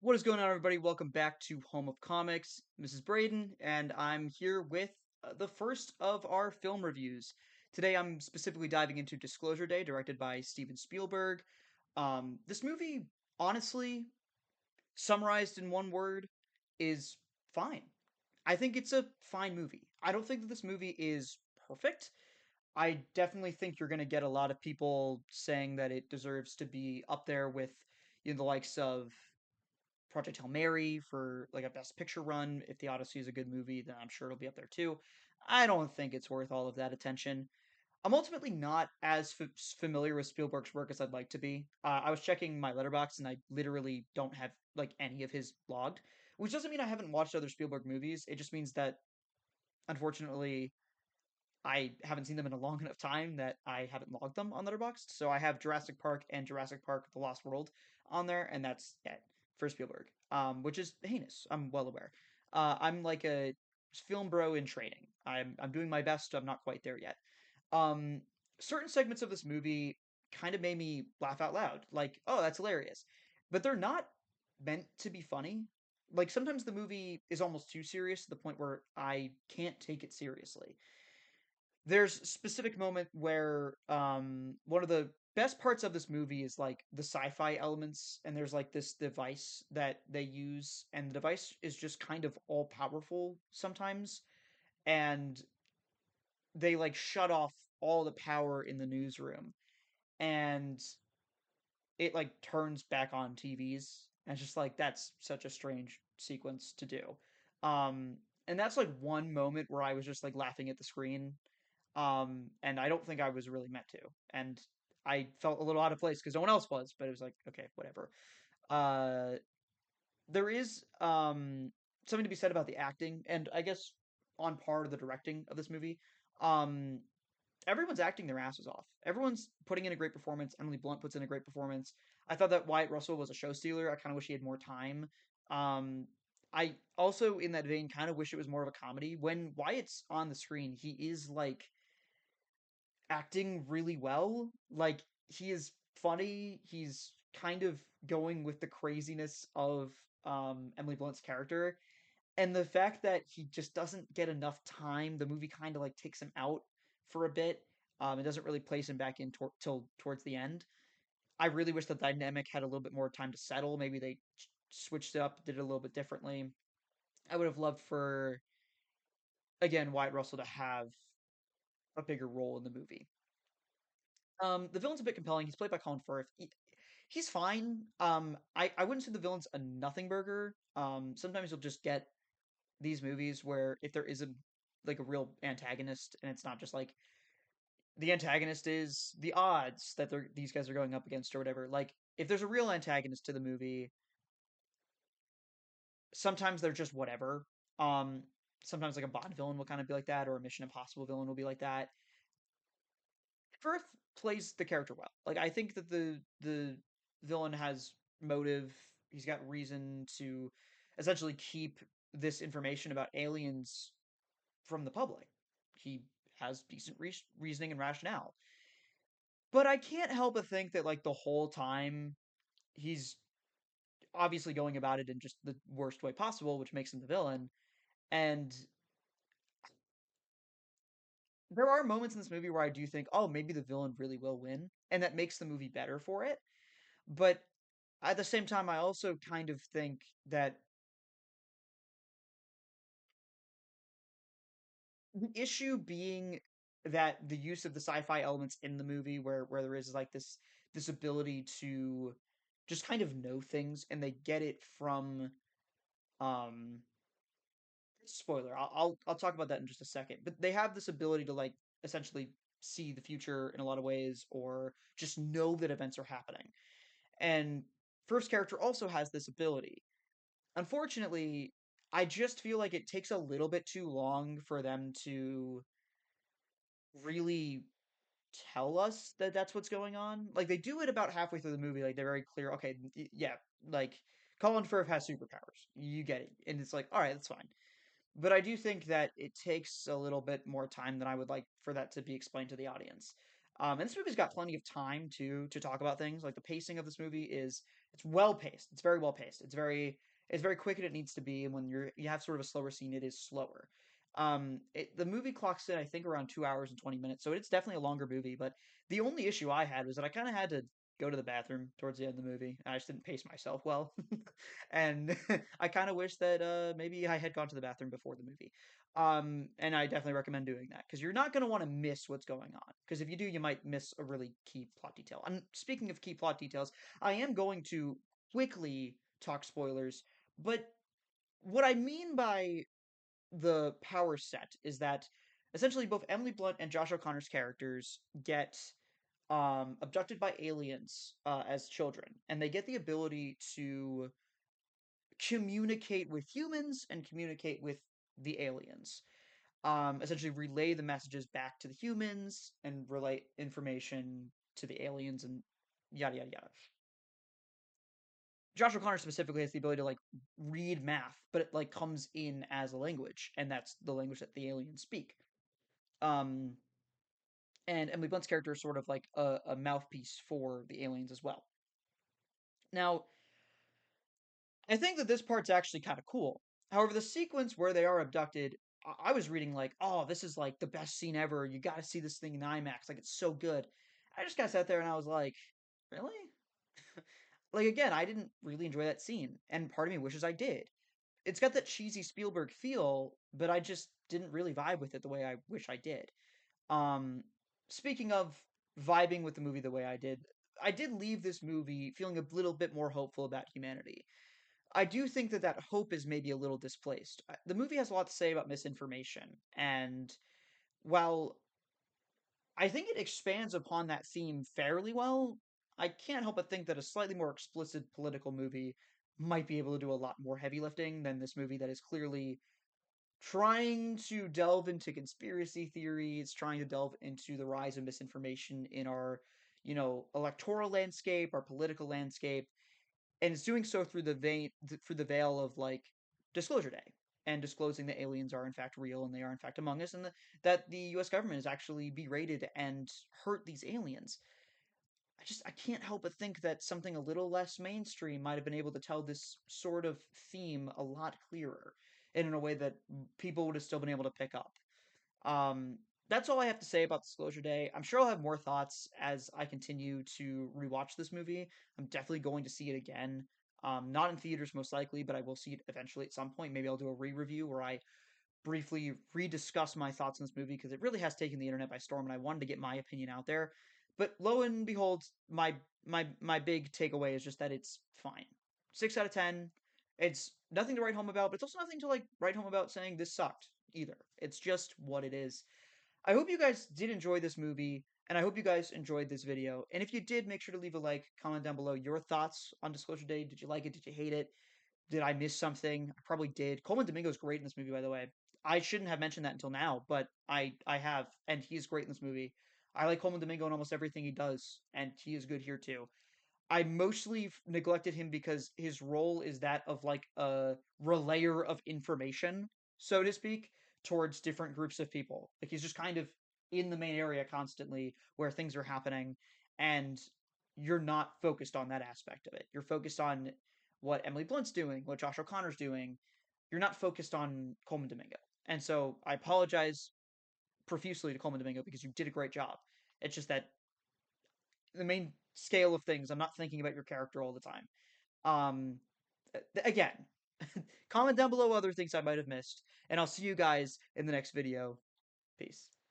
What is going on, everybody? Welcome back to Home of Comics. This is Brayden, and I'm here with the first of our film reviews. Today, I'm specifically diving into Disclosure Day, directed by Steven Spielberg. This movie, honestly, summarized in one word, is fine. I think it's a fine movie. I don't think that this movie is perfect. I definitely think you're going to get a lot of people saying that it deserves to be up there with the likes of Project Hail Mary for like a Best Picture run. If The Odyssey is a good movie, then I'm sure it'll be up there too. I don't think it's worth all of that attention. I'm ultimately not as familiar with Spielberg's work as I'd like to be. I was checking my letterbox and I literally don't have like any of his logged, which doesn't mean I haven't watched other Spielberg movies. It just means that unfortunately I haven't seen them in a long enough time that I haven't logged them on Letterboxd. So I have Jurassic Park and Jurassic Park: The Lost World on there, and that's it for Spielberg, which is heinous. I'm well aware. I'm like a film bro in training. I'm doing my best. I'm not quite there yet. Um, Certain segments of this movie kind of made me laugh out loud. Like, oh, that's hilarious, but they're not meant to be funny. Like sometimes the movie is almost too serious to the point where I can't take it seriously. There's a specific moment where one of the best parts of this movie is like the sci-fi elements, and there's like this device that they use, and the device is just kind of all powerful sometimes, and they like shut off all the power in the newsroom, and it like turns back on TVs, and it's just like that's such a strange sequence to do. um and that's like one moment where I was just like laughing at the screen, and I don't think I was really meant to. And I felt a little out of place because no one else was, but it was like, okay, whatever. Uh, there is something to be said about the acting, and I guess on par the directing of this movie. Um, Everyone's acting their asses off. Everyone's putting in a great performance. Emily Blunt puts in a great performance. I thought that Wyatt Russell was a show stealer. I kind of wish he had more time. Um, I also, in that vein, kind of wish it was more of a comedy. When Wyatt's on the screen, he is like acting really well. Like he is funny. He's kind of going with the craziness of Emily Blunt's character, and the fact that he just doesn't get enough time. The movie kind of like takes him out for a bit. It doesn't really place him back in till towards the end. I really wish the dynamic had a little bit more time to settle. Maybe they switched it up, did it a little bit differently. I would have loved for again Wyatt Russell to have a bigger role in the movie. The villain's a bit compelling. He's played by Colin Firth. He's fine. I wouldn't say the villain's a nothing burger. Sometimes you'll just get these movies where if there is a like a real antagonist and it's not just like the antagonist is the odds that these guys are going up against or whatever. Like if there's a real antagonist to the movie, sometimes they're just whatever. Um, Sometimes like a Bond villain will kind of be like that, or a Mission Impossible villain will be like that. Firth plays the character well. Like I think that the villain has motive. He's got reason to essentially keep this information about aliens from the public. He has decent reasoning and rationale. But I can't help but think that like the whole time he's obviously going about it in just the worst way possible, which makes him the villain. And there are moments in this movie where I do think, oh, maybe the villain really will win, and that makes the movie better for it. But at the same time, I also kind of think that the issue being that the use of the sci-fi elements in the movie, where there is like this ability to just kind of know things, and they get it from um spoiler. I'll talk about that in just a second. But they have this ability to like essentially see the future in a lot of ways, or just know that events are happening. And first character also has this ability. Unfortunately, I just feel like it takes a little bit too long for them to really tell us that that's what's going on. Like they do it about halfway through the movie. Like they're very clear. Okay, yeah, like Colin Firth has superpowers. You get it, and it's like, all right, that's fine. But I do think that it takes a little bit more time than I would like for that to be explained to the audience. And this movie's got plenty of time to talk about things. Like the pacing of this movie is It's well paced. It's very well paced. It's very quick and it needs to be. And when you have sort of a slower scene, it is slower. The movie clocks in, I think, around 2 hours and 20 minutes, so it's definitely a longer movie. But the only issue I had was that I kind of had to go to the bathroom towards the end of the movie. I just didn't pace myself well, and I kind of wish that maybe I had gone to the bathroom before the movie. And I definitely recommend doing that because you're not going to want to miss what's going on. Because if you do, you might miss a really key plot detail. And speaking of key plot details, I am going to quickly talk spoilers, but what I mean by the power set is that essentially both Emily Blunt and Josh O'Connor's characters get abducted by aliens as children, and they get the ability to communicate with humans and communicate with the aliens. Essentially relay the messages back to the humans and relay information to the aliens and yada yada yada. Josh O'Connor specifically has the ability to like read math, but it like comes in as a language, and that's the language that the aliens speak. Um, and Emily Blunt's character is sort of like a mouthpiece for the aliens as well. Now, I think that this part's actually kind of cool. However, the sequence where they are abducted, I was reading like, oh, this is like the best scene ever. You got to see this thing in IMAX. Like, it's so good. I just got sat there and I was like, really? Like, again, I didn't really enjoy that scene, and part of me wishes I did. It's got that cheesy Spielberg feel, but I just didn't really vibe with it the way I wish I did. Um, Speaking of vibing with the movie the way I did leave this movie feeling a little bit more hopeful about humanity. I do think that that hope is maybe a little displaced. The movie has a lot to say about misinformation, and while I think it expands upon that theme fairly well, I can't help but think that a slightly more explicit political movie might be able to do a lot more heavy lifting than this movie that is clearly trying to delve into conspiracy theories, trying to delve into the rise of misinformation in our, electoral landscape, our political landscape, and it's doing so through the veil of like Disclosure Day and disclosing that aliens are in fact real and they are in fact among us, and that the U.S. government has actually berated and hurt these aliens. I can't help but think that something a little less mainstream might have been able to tell this sort of theme a lot clearer and in a way that people would have still been able to pick up. Um, that's all I have to say about Disclosure Day. I'm sure I'll have more thoughts as I continue to rewatch this movie. I'm definitely going to see it again. Not in theaters, most likely, but I will see it eventually at some point. Maybe I'll do a re-review where I briefly rediscuss my thoughts on this movie because it really has taken the internet by storm, and I wanted to get my opinion out there. But lo and behold, my big takeaway is just that it's fine. 6 out of 10. It's nothing to write home about, but it's also nothing to like write home about saying this sucked either. It's just what it is. I hope you guys did enjoy this movie, and I hope you guys enjoyed this video. And if you did, make sure to leave a like, comment down below your thoughts on Disclosure Day. Did you like it? Did you hate it? Did I miss something? I probably did. Coleman Domingo's great in this movie, by the way. I shouldn't have mentioned that until now, but I have, and he's great in this movie. I like Coleman Domingo in almost everything he does, and he is good here too. I mostly neglected him because his role is that of like a relayer of information, so to speak, towards different groups of people. Like he's just kind of in the main area constantly where things are happening, and you're not focused on that aspect of it. You're focused on what Emily Blunt's doing, what Josh O'Connor's doing. You're not focused on Coleman Domingo. And so I apologize profusely to Coleman Domingo because you did a great job. It's just that the main scale of things, I'm not thinking about your character all the time. Um, again, comment down below other things I might have missed, and I'll see you guys in the next video. Peace.